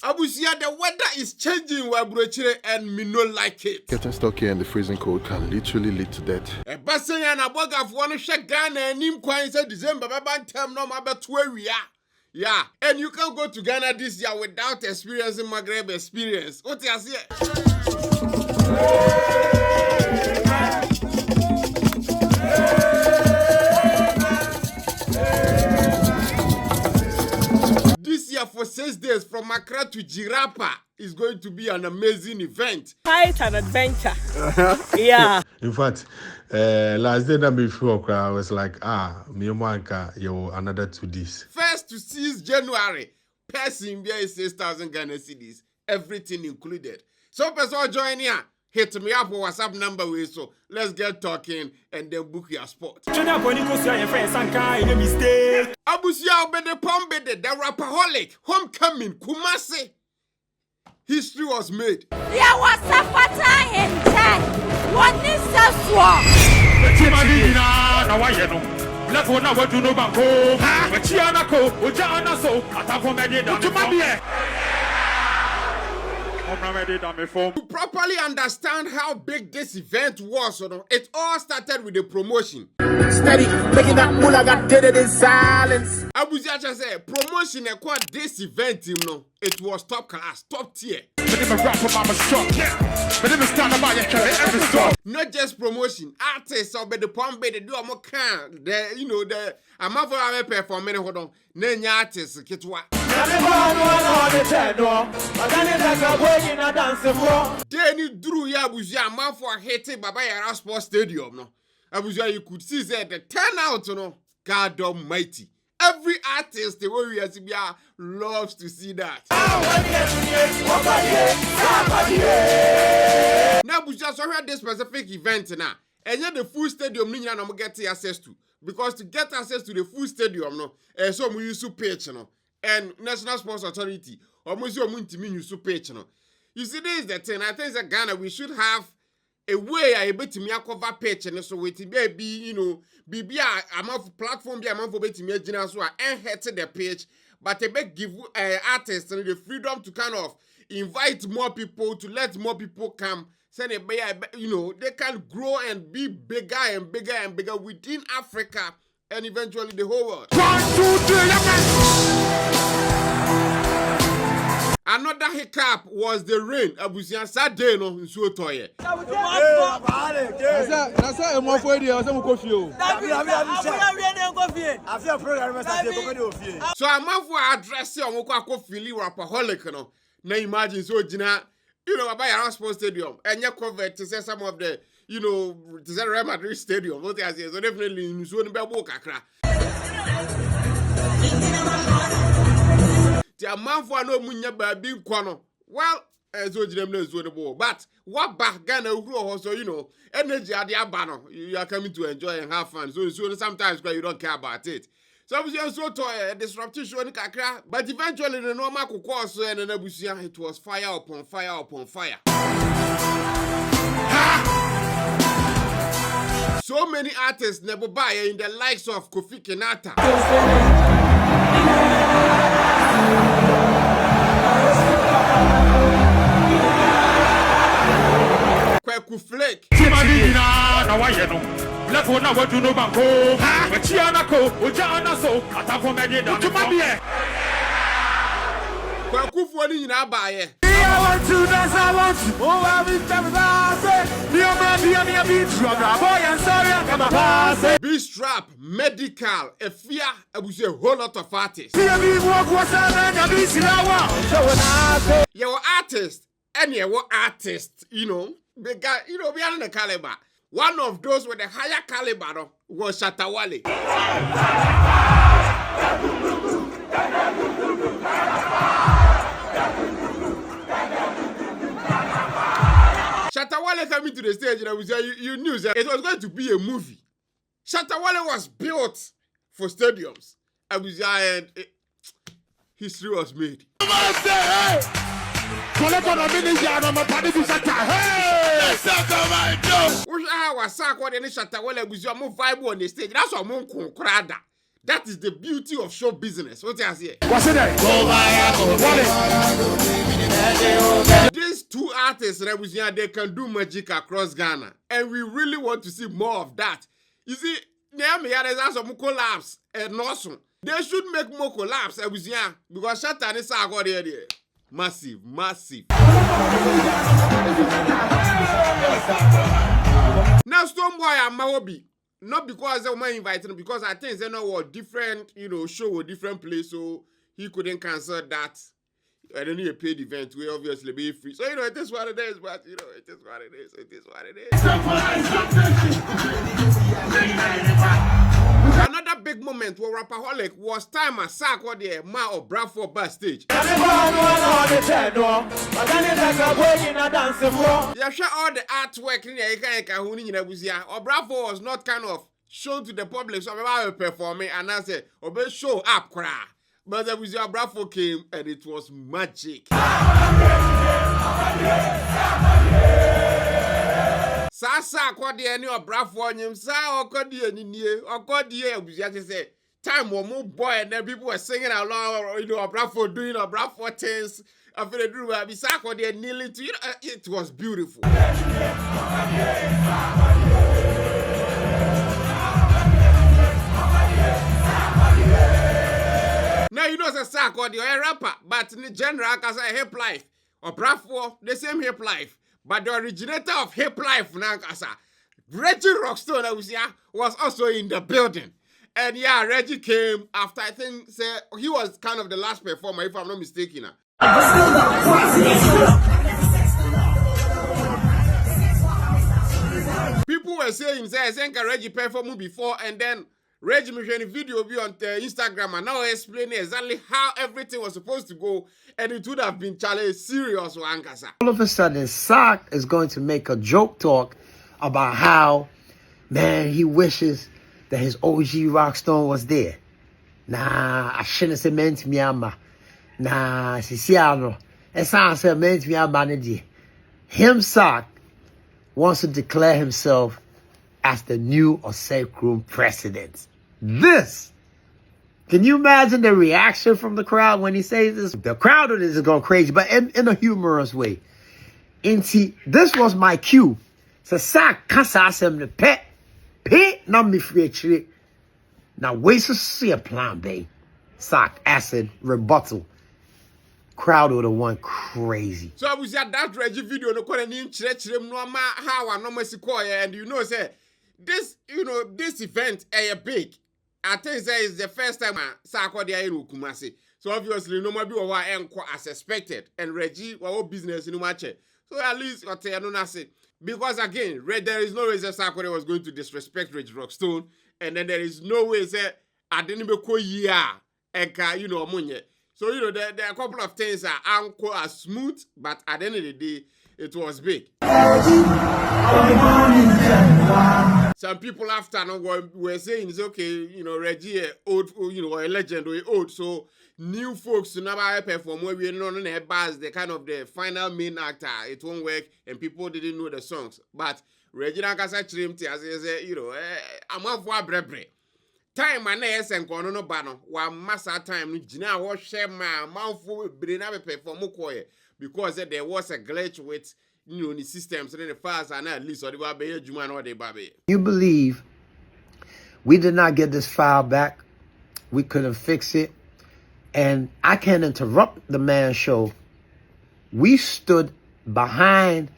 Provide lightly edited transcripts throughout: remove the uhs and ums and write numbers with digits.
Abusia, the weather is changing where Brochire and me no like it. Getting stuck here in the freezing cold can literally lead to death. A person and a bug of one shake Ghana and him coins December term no matter where we are. Yeah, and you can go to Ghana this year without experiencing Magraheb experience. What you say? This year for 6 days from Accra to Jirapa is going to be an amazing event. Quite an adventure. Yeah. In fact, last day that before I was like, me and you another 2 days. 1st to 6th January, person bear 6,000 Ghana cedis, everything included. So person join here. Hit me up on WhatsApp number way so let's get talking and then book your spot. Abusia obede pombede the RapperHolic homecoming Kumasi. History was made. Yeah, what's up for time? What is that swap? To properly understand how big this event was, it all started with the promotion. Steady, making that moolah got did it in silence. Abuja said promotion acquired this event, it was top class, top tier. Not just promotion, artists or the pombe they do a more can the amount for our performing hold on, name artists kitwa. Then you drew ya Abuja man for hating Baba Yara Sports Stadium no. Abuja you could see that the turnout God Almighty. Every artist the way we loves to see that. Now Abuja so here this specific event now. And yet the full stadium you no get access to. Because to get access to the full stadium so we use page and National Sports Authority or use page You see this is the thing. I think that Ghana we should have a way able to me cover page and so it be be amount platform be amount for betting me so and hit the page but they give artists the freedom to kind of invite more people to let more people come. So they can grow and be bigger and bigger and bigger within Africa and eventually the whole world. 1, 2, 3, Another hiccup was the rain. Abusia Saturday no nsuo toye. So amafo address on ko akofili RapperHolic no. Na imagine so gina Baba Yara Sports Stadium and you covered to say some of the to say Real Madrid Stadium. What I say so definitely nsuo no be bo kakra. The man for no munya baby kwano. Well, as you them know the ball. But what back Ghana so energy at the abano. You are coming to enjoy and have fun. So sometimes you don't care about it. So I'm so tired, disruptive show kakra. But eventually the normal course and Abusia it was fire upon fire upon fire. So many artists never buy in the likes of Kofi Kenata. Kweku Flake. Kweku Fwani nyina baye. B-Strap, Medical, Efia, Abusia, a whole lot of artists. Your artist, and your artist, because, we are in the caliber. One of those with a higher caliber was Shatawale. Shatawale coming to the stage and I was you knew that it was going to be a movie. Shatawale was built for stadiums. I was history was made. That is the beauty of show business. What I say? artists they can do magic across Ghana, and we really want to see more of that. You see, there's some collabs and also they should make more collabs because Shatan is SARKODIE. Massive. Now Stonebwoy and Mawobi, not because they were invited, because I think they know different, show with different place, so he couldn't cancel that. I don't need a paid event. We obviously be free. So, it is what it is, but, it is what it is. It is what it is. Another big moment where RapperHolic was time at SARKODIE, Ma or Bradford Backstage. Yeah, sure, all the artwork in the or Bradford was not kind of shown to the public, so I was performing, and I said, Obe show up, cry. But there was your Bradford came and it was magic. SARKODIE any of Bradford him SARKODIE ni say time more boy and then people were singing along Bradford doing Bradford things after they do SARKODIE kneeling to it was beautiful. Now you know it's a SARKODIE or a rapper, but in the general, because I hip life or Bradford, the same hip life, but the originator of hip life now, Reggie Rockstone was also in the building, and yeah, Reggie came after I think he was kind of the last performer, if I'm not mistaken. People were saying, I think Reggie performed before, and then Reggie made a video be on Instagram and now explaining exactly how everything was supposed to go, and it would have been challenged serious one. All of a sudden, Sark is going to make a joke talk about how, man, he wishes that his OG Rockstone was there. Nah, I shouldn't say man to me, nah, Siciano. It sounds like man to me, him, Sark, wants to declare himself as the new Osei president. This, can you imagine the reaction from the crowd when he says this? The crowd is going crazy, but in a humorous way. And see, this was my cue. So Sark kasa asem the pet na me free. Now wait to see a plan B. Sark acid rebuttal. Crowd would have went crazy. So I was at that Reggie video no call name no ma how I no and say this this event big. I think that is the first time SARKODIE in Kumasi. So obviously no more be as expected, and Reggie our business in much. So at least because again, there is no way that SARKODIE was going to disrespect Reggie Rockstone, and then there is no way that I didn't be munye. So there are a couple of things that are smooth, but at the end of the day, it was big. Some people after were saying it's okay, Reggie old, a legend or old, so new folks never perform where we know their bars, the kind of the final main actor, it won't work, and people didn't know the songs. But Reggie Rockstone trimmed as he said, I'm off for brebre. Time and and no bano, while massa time, Gina was share my mouthful, bring up a perform because there was a glitch with the systems and the files and at least or the baby Juman or the baby. You believe we did not get this file back, we couldn't fix it, and I can't interrupt the man's show. We stood behind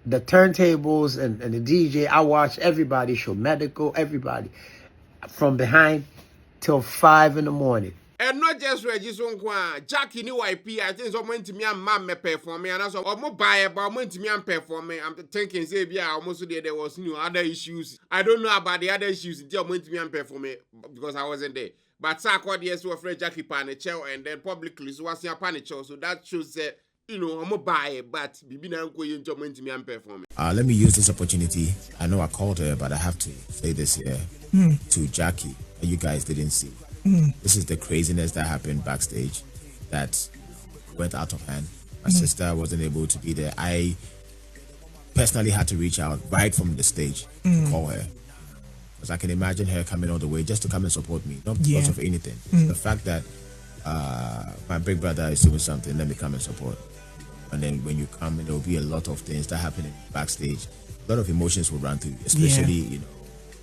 the turntables and the DJ. I watched everybody show, medical, everybody, from behind till 5 in the morning. And not just Reggie Sonkwa, Jackie new IP, I think someone to me and man me performing, and also or more buy about to me and performing. I'm thinking, say, yeah, almost there was other issues. I don't know about the other issues until to me and performing because I wasn't there. But SARKODIE so afraid Jackie Panichel and then publicly so was your Panichel, so that shows that I'm a buy, but Bibi na go into me and performing. Let me use this opportunity. I know I called her, but I have to say this here to Jackie. You guys didn't see. This is the craziness that happened backstage that went out of hand. My sister wasn't able to be there. I personally had to reach out right from the stage to call her. Because I can imagine her coming all the way just to come and support me. Not because of anything. The fact that my big brother is doing something, let me come and support. and then when you come, there will be a lot of things that happen backstage. A lot of emotions will run through you, especially you know,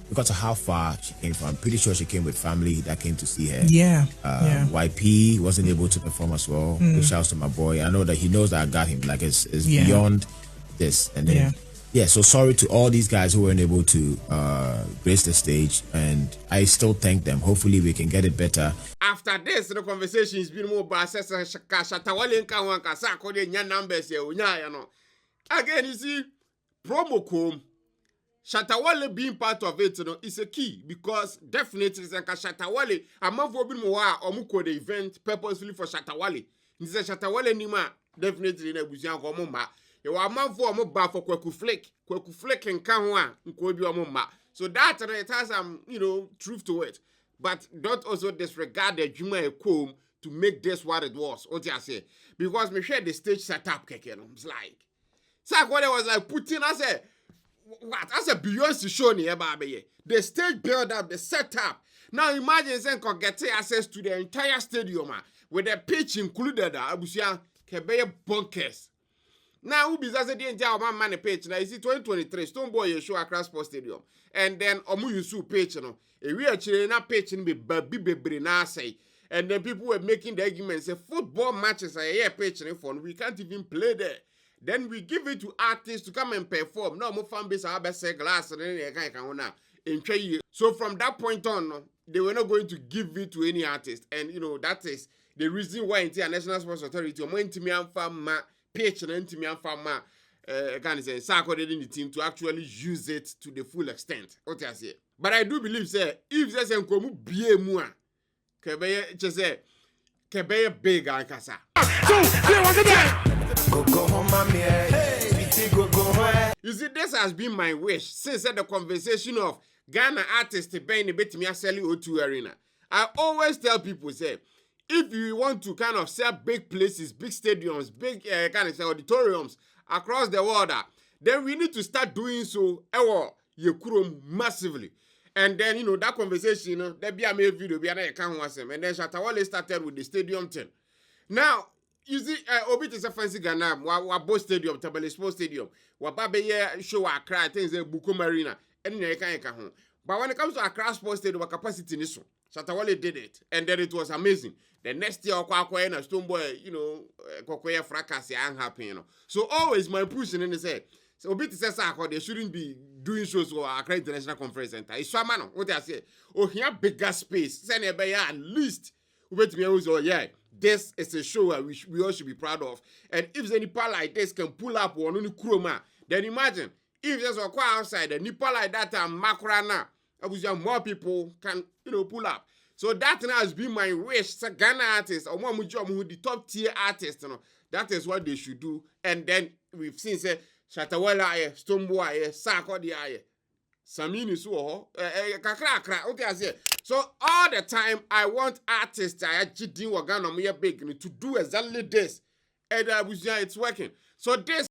because of how far she came from. I'm pretty sure she came with family that came to see her. YP wasn't able to perform as well. Big shouts to my boy. I know that he knows that I got him. Like it's beyond this. And then so sorry to all these guys who weren't able to grace the stage, and I still thank them. Hopefully we can get it better. After this, the conversation has been more about SARKODIE numbers here. Again, you see, promo code Shatawale being part of it, you know, is a key, because definitely Shatawale, a month for being more or the event purposefully for Shatawale. This is Shatawale Nima, definitely in a Buzian Gomoma. You are a month for a bar for Kweku Flake and Kanwa, so that it has some, you know, truth to it. But don't also disregard the Juma comb to make this what it was. What I say? Because me share the stage setup, it's like SARKODIE was like putting us a what? That's a Beyonce show near baby. The stage build up, the setup. Now imagine saying can get access to the entire stadium with the pitch included. Abusia kebeye bunkers. Now who business the entire man pitch? Now you see 2023 Stoneboy show across Sports Stadium, and then Omu Yusu pitch, you know. We actually na pitch in be baby na say. And then people were making the argument say football matches are here pitch for we can't even play there. Then we give it to artists to come and perform. No more fan base are best glass and then in. So from that point on, they were not going to give it to any artist. And you know, that is the reason why International Sports Authority went to me and farm pitch and to me and farm SARKODIE in the team to actually use it to the full extent. What I say. But I do believe, say, if there's a komu bie mua, kebeye chese kebeye big and kasa. You see, this has been my wish since the conversation of Ghana artists being a bit me selling O2 Arena. I always tell people, say, if you want to kind of sell big places, big stadiums, big kind of auditoriums across the world, then we need to start doing so massively. And then, you know, that conversation, you know, there be a made video, and then Shatawale started with the stadium thing. Now, you see, Obit is a fancy Ghana, Wabo Stadium, Tabale Sports Stadium, Wababe show Accra, things like Buku Marina, and then but when it comes to Accra Sports Stadium, capacity is so. Shatawale did it, and then it was amazing. The next year, Okwakoye and Stoneboy, you know, Kokoye fracas, unhappy, you know. So always my pushing in the say, so Obit says they shouldn't be doing shows for Accra International Conference Center. It's so man, what I say. Oh, here bigger space. Send at least. This is a show we all should be proud of. And if the Nipa like this can pull up on only chroma, then imagine if there's a car outside, the Nipa like that and Makrana, more people can, you know, pull up. So that has been my wish. So Ghana artists, or more the top tier artists, you know, that is what they should do. And then we've seen say Shatawale, Stoneboy, SARKODIE, Samini Suho, Kakra, okay, I say. So all the time I want artists to do exactly this. And it's working. So this